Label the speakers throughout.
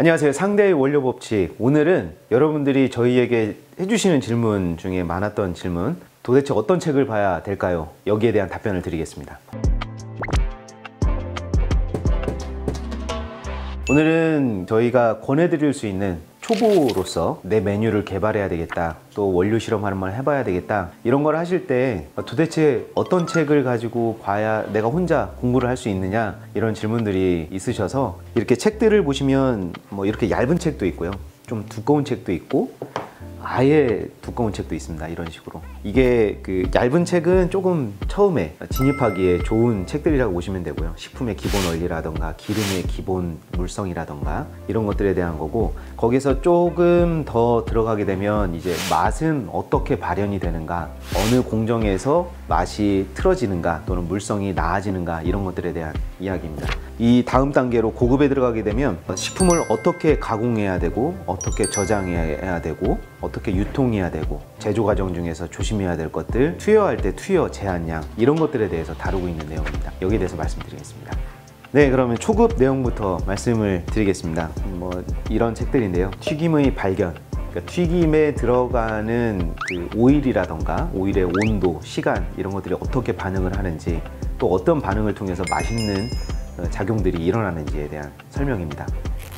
Speaker 1: 안녕하세요. 상대의 원료 법칙. 오늘은 여러분들이 저희에게 해주시는 질문 중에 많았던 질문, 도대체 어떤 책을 봐야 될까요? 여기에 대한 답변을 드리겠습니다. 오늘은 저희가 권해드릴 수 있는 초보로서 내 메뉴를 개발해야 되겠다, 또 원료 실험 한번 해봐야 되겠다, 이런 걸 하실 때 도대체 어떤 책을 가지고 봐야 내가 혼자 공부를 할 수 있느냐, 이런 질문들이 있으셔서 이렇게 책들을 보시면 뭐 이렇게 얇은 책도 있고요, 좀 두꺼운 책도 있고 아예 두꺼운 책도 있습니다. 이런 식으로. 이게 그 얇은 책은 조금 처음에 진입하기에 좋은 책들이라고 보시면 되고요. 식품의 기본 원리라던가 기름의 기본 물성이라던가 이런 것들에 대한 거고, 거기서 조금 더 들어가게 되면 이제 맛은 어떻게 발현이 되는가, 어느 공정에서 맛이 틀어지는가 또는 물성이 나아지는가, 이런 것들에 대한 이야기입니다. 이 다음 단계로 고급에 들어가게 되면 식품을 어떻게 가공해야 되고, 어떻게 저장해야 되고, 어떻게 유통해야 되고, 제조 과정 중에서 조심해야 될 것들, 투여할 때 투여 제한량, 이런 것들에 대해서 다루고 있는 내용입니다. 여기에 대해서 말씀드리겠습니다. 네, 그러면 초급 내용부터 말씀을 드리겠습니다. 뭐 이런 책들인데요. 튀김의 발견, 그러니까 튀김에 들어가는 그 오일이라던가 오일의 온도, 시간, 이런 것들이 어떻게 반응을 하는지, 또 어떤 반응을 통해서 맛있는 작용들이 일어나는지에 대한 설명입니다.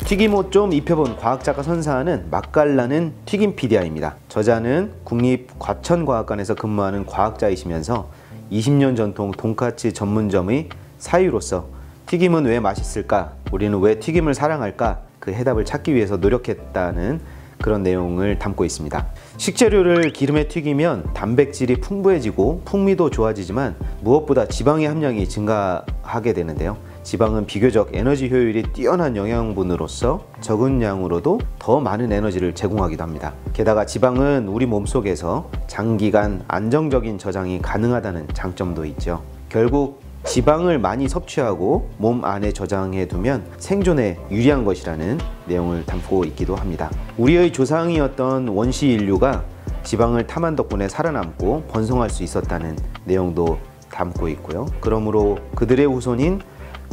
Speaker 1: 튀김옷 좀 입혀본 과학자가 선사하는 맛깔나는 튀김 PDI입니다. 저자는 국립과천과학관에서 근무하는 과학자이시면서 20년 전통 돈까스 전문점의 사유로서 튀김은 왜 맛있을까? 우리는 왜 튀김을 사랑할까? 그 해답을 찾기 위해서 노력했다는 그런 내용을 담고 있습니다. 식재료를 기름에 튀기면 단백질이 풍부해지고 풍미도 좋아지지만 무엇보다 지방의 함량이 증가하게 되는데요. 지방은 비교적 에너지 효율이 뛰어난 영양분으로서 적은 양으로도 더 많은 에너지를 제공하기도 합니다. 게다가 지방은 우리 몸속에서 장기간 안정적인 저장이 가능하다는 장점도 있죠. 결국 지방을 많이 섭취하고 몸 안에 저장해 두면 생존에 유리한 것이라는 내용을 담고 있기도 합니다. 우리의 조상이었던 원시 인류가 지방을 탐한 덕분에 살아남고 번성할 수 있었다는 내용도 담고 있고요. 그러므로 그들의 후손인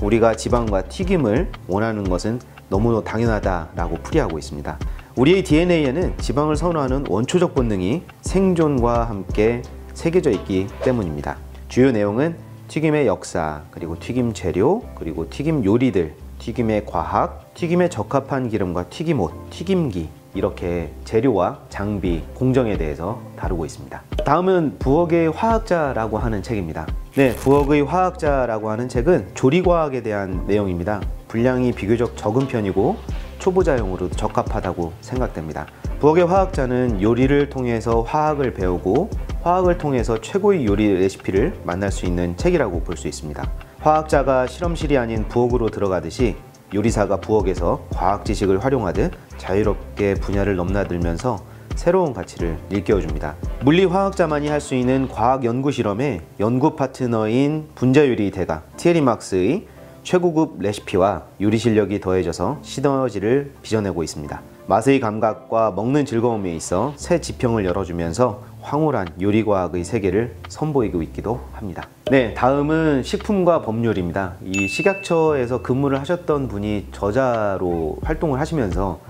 Speaker 1: 우리가 지방과 튀김을 원하는 것은 너무 당연하다라고 풀이하고 있습니다. 우리의 DNA에는 지방을 선호하는 원초적 본능이 생존과 함께 새겨져 있기 때문입니다. 주요 내용은 튀김의 역사, 그리고 튀김 재료, 그리고 튀김 요리들, 튀김의 과학, 튀김에 적합한 기름과 튀김옷, 튀김기, 이렇게 재료와 장비, 공정에 대해서 다루고 있습니다. 다음은 부엌의 화학자라고 하는 책입니다. 네, 부엌의 화학자라고 하는 책은 조리과학에 대한 내용입니다. 분량이 비교적 적은 편이고 초보자용으로 적합하다고 생각됩니다. 부엌의 화학자는 요리를 통해서 화학을 배우고 화학을 통해서 최고의 요리 레시피를 만날 수 있는 책이라고 볼 수 있습니다. 화학자가 실험실이 아닌 부엌으로 들어가듯이 요리사가 부엌에서 과학 지식을 활용하듯 자유롭게 분야를 넘나들면서 새로운 가치를 일깨워줍니다. 물리화학자만이 할 수 있는 과학 연구 실험에 연구 파트너인 분자요리 대가 티에리 막스의 최고급 레시피와 요리 실력이 더해져서 시너지를 빚어내고 있습니다. 맛의 감각과 먹는 즐거움에 있어 새 지평을 열어주면서 황홀한 요리과학의 세계를 선보이고 있기도 합니다. 네, 다음은 식품과 법률입니다. 이 식약처에서 근무를 하셨던 분이 저자로 활동을 하시면서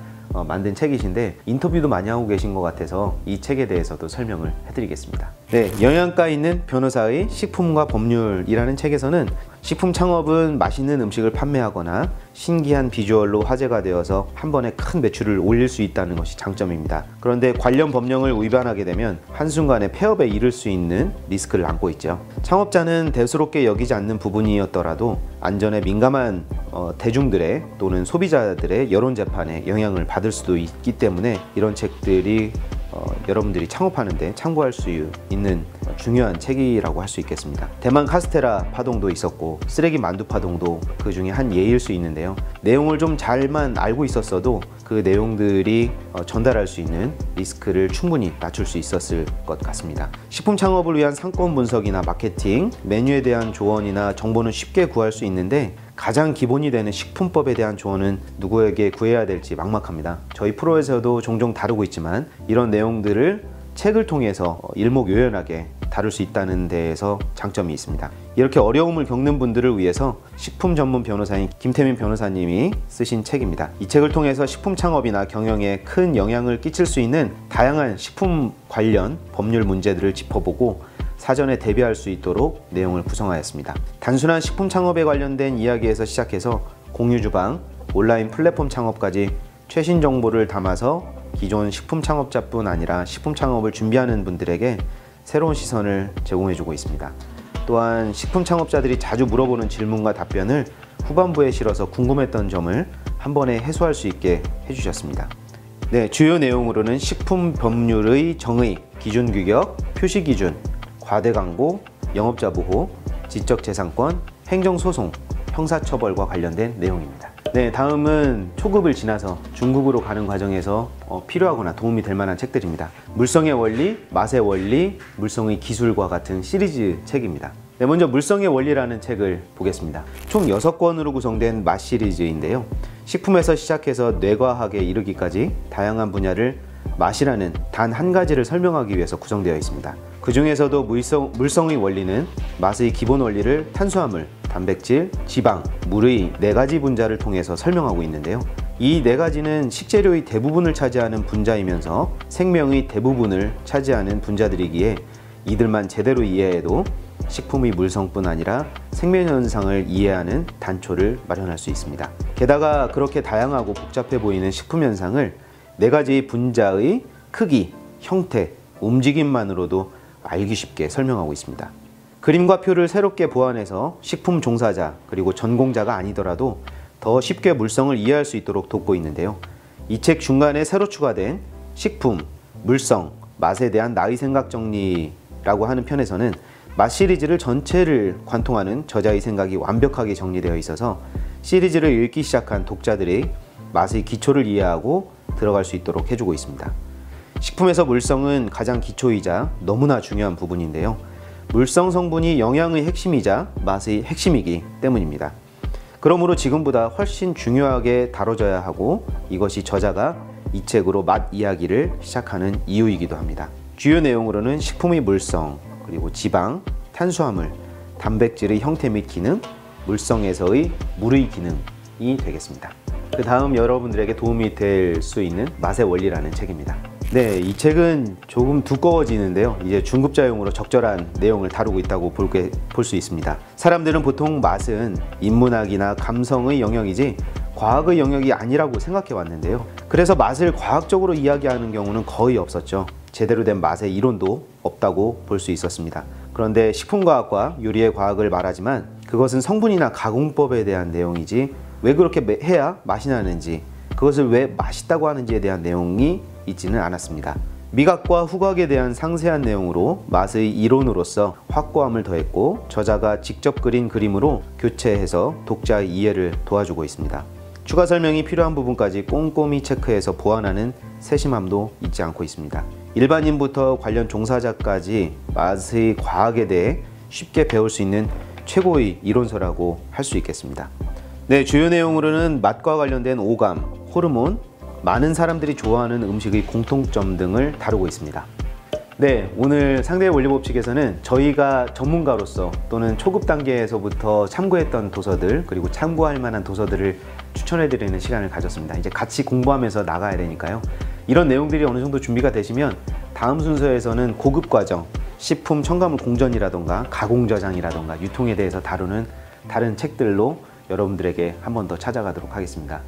Speaker 1: 만든 책이신데 인터뷰도 많이 하고 계신 것 같아서 이 책에 대해서도 설명을 해드리겠습니다. 네, 영양가 있는 변호사의 식품과 법률이라는 책에서는 식품 창업은 맛있는 음식을 판매하거나 신기한 비주얼로 화제가 되어서 한 번에 큰 매출을 올릴 수 있다는 것이 장점입니다. 그런데 관련 법령을 위반하게 되면 한순간에 폐업에 이를 수 있는 리스크를 안고 있죠. 창업자는 대수롭게 여기지 않는 부분이었더라도 안전에 민감한 대중들의 또는 소비자들의 여론 재판에 영향을 받을 수도 있기 때문에 이런 책들이 여러분들이 창업하는데 참고할 수 있는 중요한 책이라고 할 수 있겠습니다. 대만 카스테라 파동도 있었고 쓰레기 만두 파동도 그 중에 한 예일 수 있는데요. 내용을 좀 잘만 알고 있었어도 그 내용들이 전달할 수 있는 리스크를 충분히 낮출 수 있었을 것 같습니다. 식품 창업을 위한 상권 분석이나 마케팅, 메뉴에 대한 조언이나 정보는 쉽게 구할 수 있는데 가장 기본이 되는 식품법에 대한 조언은 누구에게 구해야 될지 막막합니다. 저희 프로에서도 종종 다루고 있지만 이런 내용들을 책을 통해서 일목요연하게 다룰 수 있다는 데에서 장점이 있습니다. 이렇게 어려움을 겪는 분들을 위해서 식품 전문 변호사인 김태민 변호사님이 쓰신 책입니다. 이 책을 통해서 식품 창업이나 경영에 큰 영향을 끼칠 수 있는 다양한 식품 관련 법률 문제들을 짚어보고 사전에 대비할 수 있도록 내용을 구성하였습니다. 단순한 식품 창업에 관련된 이야기에서 시작해서 공유 주방, 온라인 플랫폼 창업까지 최신 정보를 담아서 기존 식품 창업자뿐 아니라 식품 창업을 준비하는 분들에게 새로운 시선을 제공해주고 있습니다. 또한 식품 창업자들이 자주 물어보는 질문과 답변을 후반부에 실어서 궁금했던 점을 한 번에 해소할 수 있게 해주셨습니다. 네, 주요 내용으로는 식품 법률의 정의, 기준 규격, 표시 기준, 과대 광고, 영업자 보호, 지적재산권, 행정소송, 형사처벌과 관련된 내용입니다. 네, 다음은 초급을 지나서 중급으로 가는 과정에서 필요하거나 도움이 될 만한 책들입니다. 물성의 원리, 맛의 원리, 물성의 기술과 같은 시리즈 책입니다. 네, 먼저 물성의 원리라는 책을 보겠습니다. 총 6권으로 구성된 맛 시리즈인데요. 식품에서 시작해서 뇌과학에 이르기까지 다양한 분야를 맛이라는 단 한 가지를 설명하기 위해서 구성되어 있습니다. 그 중에서도 물성의 원리는 맛의 기본 원리를 탄수화물, 단백질, 지방, 물의 4가지 분자를 통해서 설명하고 있는데요. 이 4가지는 식재료의 대부분을 차지하는 분자이면서 생명의 대부분을 차지하는 분자들이기에 이들만 제대로 이해해도 식품의 물성뿐 아니라 생명현상을 이해하는 단초를 마련할 수 있습니다. 게다가 그렇게 다양하고 복잡해 보이는 식품 현상을 4가지 분자의 크기, 형태, 움직임만으로도 알기 쉽게 설명하고 있습니다. 그림과 표를 새롭게 보완해서 식품 종사자 그리고 전공자가 아니더라도 더 쉽게 물성을 이해할 수 있도록 돕고 있는데요. 이 책 중간에 새로 추가된 식품, 물성, 맛에 대한 나의 생각 정리라고 하는 편에서는 맛 시리즈를 전체를 관통하는 저자의 생각이 완벽하게 정리되어 있어서 시리즈를 읽기 시작한 독자들이 맛의 기초를 이해하고 들어갈 수 있도록 해주고 있습니다. 식품에서 물성은 가장 기초이자 너무나 중요한 부분인데요. 물성 성분이 영양의 핵심이자 맛의 핵심이기 때문입니다. 그러므로 지금보다 훨씬 중요하게 다뤄져야 하고 이것이 저자가 이 책으로 맛 이야기를 시작하는 이유이기도 합니다. 주요 내용으로는 식품의 물성, 그리고 지방, 탄수화물, 단백질의 형태 및 기능, 물성에서의 물의 기능이 되겠습니다. 그 다음 여러분들에게 도움이 될 수 있는 맛의 원리라는 책입니다. 네, 이 책은 조금 두꺼워지는데요. 이제 중급자용으로 적절한 내용을 다루고 있다고 볼 수 있습니다. 사람들은 보통 맛은 인문학이나 감성의 영역이지 과학의 영역이 아니라고 생각해 왔는데요. 그래서 맛을 과학적으로 이야기하는 경우는 거의 없었죠. 제대로 된 맛의 이론도 없다고 볼 수 있었습니다. 그런데 식품과학과 요리의 과학을 말하지만 그것은 성분이나 가공법에 대한 내용이지 왜 그렇게 해야 맛이 나는지, 그것을 왜 맛있다고 하는지에 대한 내용이 있지는 않았습니다. 미각과 후각에 대한 상세한 내용으로 맛의 이론으로서 확고함을 더했고 저자가 직접 그린 그림으로 교체해서 독자의 이해를 도와주고 있습니다. 추가 설명이 필요한 부분까지 꼼꼼히 체크해서 보완하는 세심함도 잊지 않고 있습니다. 일반인부터 관련 종사자까지 맛의 과학에 대해 쉽게 배울 수 있는 최고의 이론서라고 할 수 있겠습니다. 네, 주요 내용으로는 맛과 관련된 오감, 호르몬, 많은 사람들이 좋아하는 음식의 공통점 등을 다루고 있습니다. 네, 오늘 상대의 원리 법칙에서는 저희가 전문가로서 또는 초급 단계에서부터 참고했던 도서들 그리고 참고할 만한 도서들을 추천해드리는 시간을 가졌습니다. 이제 같이 공부하면서 나가야 되니까요. 이런 내용들이 어느 정도 준비가 되시면 다음 순서에서는 고급 과정, 식품 첨가물 공전이라던가 가공 저장이라던가 유통에 대해서 다루는 다른 책들로 여러분들에게 한 번 더 찾아가도록 하겠습니다.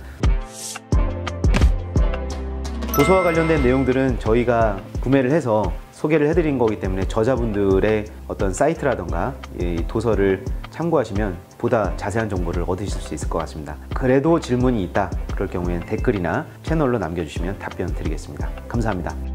Speaker 1: 도서와 관련된 내용들은 저희가 구매를 해서 소개를 해드린 거기 때문에 저자분들의 어떤 사이트라던가 이 도서를 참고하시면 보다 자세한 정보를 얻으실 수 있을 것 같습니다. 그래도 질문이 있다 그럴 경우에는 댓글이나 채널로 남겨주시면 답변 드리겠습니다. 감사합니다.